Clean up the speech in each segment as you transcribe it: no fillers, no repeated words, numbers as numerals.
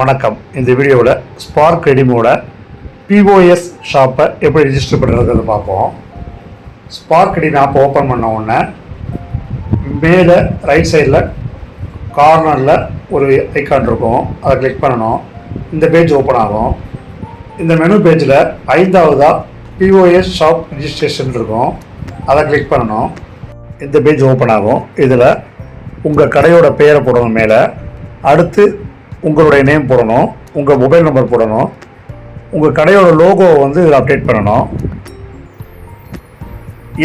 வணக்கம். இந்த வீடியோவில் ஸ்பார்க் ரெடிமோட பிஓஎஸ் ஷாப்பை எப்படி ரிஜிஸ்டர் பண்ணுறதுன்னு பார்ப்போம். ஸ்பார்க் ரெடிம் ஆப் ஓப்பன் பண்ண உடனே மேலே ரைட் சைடில் கார்னரில் ஒரு ஐக்கான் இருக்கும், அதை கிளிக் பண்ணணும். இந்த பேஜ் ஓப்பன் ஆகும். இந்த மெனு பேஜில் 5ஆவதாக பிஓஎஸ் ஷாப் ரிஜிஸ்ட்ரேஷன் இருக்கும், அதை கிளிக் பண்ணணும். இந்த பேஜ் ஓப்பன் ஆகும். இதில் உங்கள் கடையோட பேரை போடணும். மேலே அடுத்து உங்களுடைய நேம் போடணும், உங்கள் மொபைல் நம்பர் போடணும், உங்கள் கடையோட லோகோவை இதில் அப்டேட் பண்ணணும்.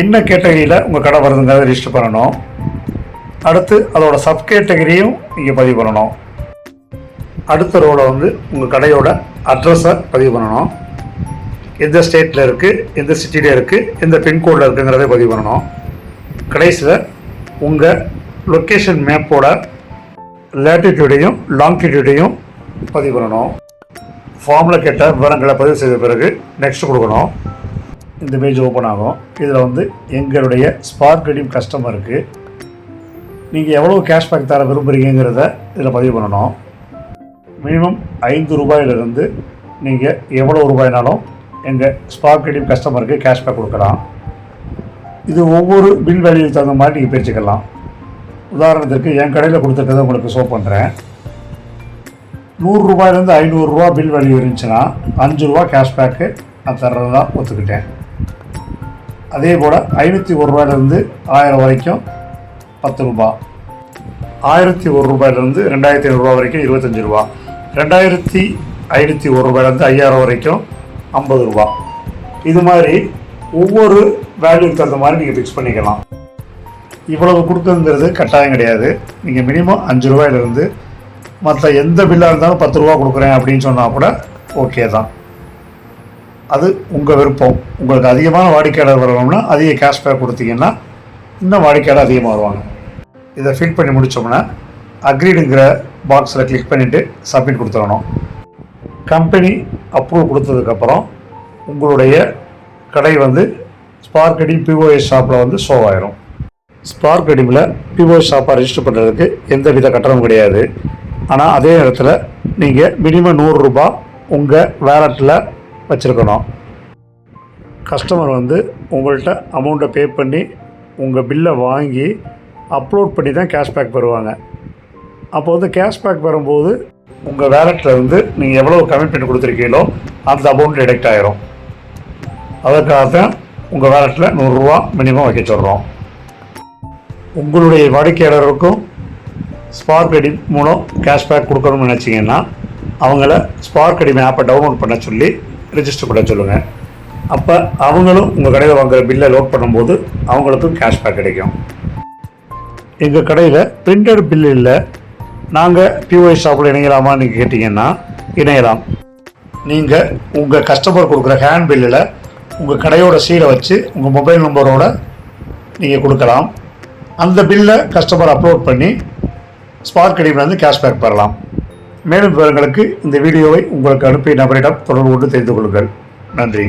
என்ன கேட்டகரியில் உங்கள் கடை வருதுங்கிறத ரிஜிஸ்டர் பண்ணணும். அடுத்து அதோட சப் கேட்டகரியும் இங்கே பதிவு பண்ணணும். அடுத்த ரோவில் உங்கள் கடையோட அட்ரஸை பதிவு பண்ணணும். எந்த ஸ்டேட்டில் இருக்குது, எந்த சிட்டியில் இருக்குது, எந்த பின்கோடில் இருக்குங்கிறத பதிவு பண்ணணும். கடைசியில் உங்கள் லொக்கேஷன் மேப்போட லேட்டிடியூடையும் லாங்கிடியூடையும் பதிவு பண்ணணும். ஃபார்மில் கேட்ட விவரங்களை பதிவு செய்த பிறகு நெக்ஸ்ட் கொடுக்கணும். இந்த பேஜ் ஓப்பன் ஆகும். இதில் எங்களுடைய ஸ்பார்க் ரெடிம் கஸ்டமருக்கு நீங்கள் எவ்வளோ கேஷ்பேக் தர விரும்புகிறீங்கிறத இதில் பதிவு பண்ணணும். மினிமம் 5 ரூபாயிலிருந்து நீங்கள் எவ்வளோ ரூபாய்னாலும் எங்கள் ஸ்பார்க் ரெடிம் கஸ்டமருக்கு கேஷ்பேக் கொடுக்கலாம். இது ஒவ்வொரு பில் வேல்யூ தகுந்த மாதிரி நீங்கள் பிரிச்சுக்கலாம். உதாரணத்திற்கு என் கடையில் கொடுத்துருக்கதை உங்களுக்கு ஷோ பண்ணுறேன். 100 ரூபாயிலேருந்து 500 ரூபா பில் வேல்யூ இருந்துச்சுன்னா 5 ரூபா கேஷ்பேக்கு நான் தர்றதா ஒத்துக்கிட்டேன். அதே போல் 501 ரூபாயிலேருந்து 1000 வரைக்கும் 10 ரூபா, 1001 ரூபாயிலேருந்து 2500 ரூபா வரைக்கும் 25 ரூபா, 2501 ரூபாயிலேருந்து 5000 வரைக்கும் 50 ரூபா. இது மாதிரி ஒவ்வொரு வேல்யூக்கு தகுந்த மாதிரி நீங்கள் ஃபிக்ஸ் பண்ணிக்கலாம். இவ்வளவு கொடுக்குங்கிறது கட்டாயம் கிடையாது. நீங்கள் மினிமம் 5 ரூபாயிலிருந்து மற்ற எந்த பில்லாக இருந்தாலும் 10 ரூபா கொடுக்குறேன் அப்படின்னு சொன்னால் கூட ஓகே தான். அது உங்கள் விருப்பம். உங்களுக்கு அதிகமான வாடிக்கையாளர் வரணும்னா அதிக கேஷ்பேக் கொடுத்தீங்கன்னா இன்னும் வாடிக்கையாளர் அதிகமாக வருவாங்க. இதை ஃபில் பண்ணி முடித்தோம்னா அக்ரீடுங்கிற பாக்ஸில் கிளிக் பண்ணிவிட்டு சப்மிட் கொடுத்துடணும். கம்பெனி அப்ரூவ் கொடுத்ததுக்கப்புறம் உங்களுடைய கடை ஸ்பார்க் ரெடிம் பிஓஎஸ் ஷாப்பில் ஷோ ஆயிரும். ஸ்பார்க் ரெடிமில் பிஓஎஸ் ஷாப்பை ரெஜிஸ்டர் பண்ணுறதுக்கு எந்த வித கட்டணமும் கிடையாது. ஆனால் அதே நேரத்தில் நீங்கள் மினிமம் 100 ரூபா உங்கள் வேலட்டில் வச்சுருக்கணும். கஸ்டமர் உங்கள்கிட்ட அமௌண்ட்டை பே பண்ணி உங்கள் பில்லை வாங்கி அப்லோட் பண்ணி தான் கேஷ்பேக் பெறுவாங்க. அப்போ கேஷ்பேக் வரும்போது உங்கள் வேலட்டில் நீங்கள் எவ்வளோ கமிட்மெண்ட் கொடுத்துருக்கீங்களோ அந்த அமௌண்ட் டிடெக்ட் ஆகிரும். அதற்காக தான் உங்கள் வேலட்டில் 100 ரூபா மினிமம் வைக்க சொல்கிறோம். உங்களுடைய வாடிக்கையாளருக்கும் ஸ்பார்க் ரெடிம் மூலம் கேஷ்பேக் கொடுக்கணும்னு நினச்சிங்கன்னா அவங்கள ஸ்பார்க் ரெடிம் ஆப்பை டவுன்லோட் பண்ண சொல்லி ரிஜிஸ்டர் பண்ண சொல்லுங்கள். அப்போ அவங்களும் உங்கள் கடையில் வாங்குகிற பில்லை லோட் பண்ணும்போது அவங்களுக்கும் கேஷ்பேக் கிடைக்கும். எங்கள் கடையில் பிரிண்டட் பில் இல்லை, நாங்கள் பிஓஎஸ் ஷாப்பில் இணையலாமான்னு நீங்கள் கேட்டிங்கன்னா இணையலாம். நீங்கள் உங்கள் கஸ்டமர் கொடுக்குற ஹேண்ட் பில்லில் உங்கள் கடையோட சீலை வச்சு உங்கள் மொபைல் நம்பரோட நீங்கள் கொடுக்கலாம். அந்த பில்லை கஸ்டமர் அப்லோட் பண்ணி ஸ்பார்க் ரெடிம்லேருந்து கேஷ்பேக் பெறலாம். மேலும் விவரங்களுக்கு இந்த வீடியோவை உங்களுக்கு அனுப்பிய நபரிடம் தொடர்பு கொண்டு தெரிந்து கொள்ளுங்கள். நன்றி.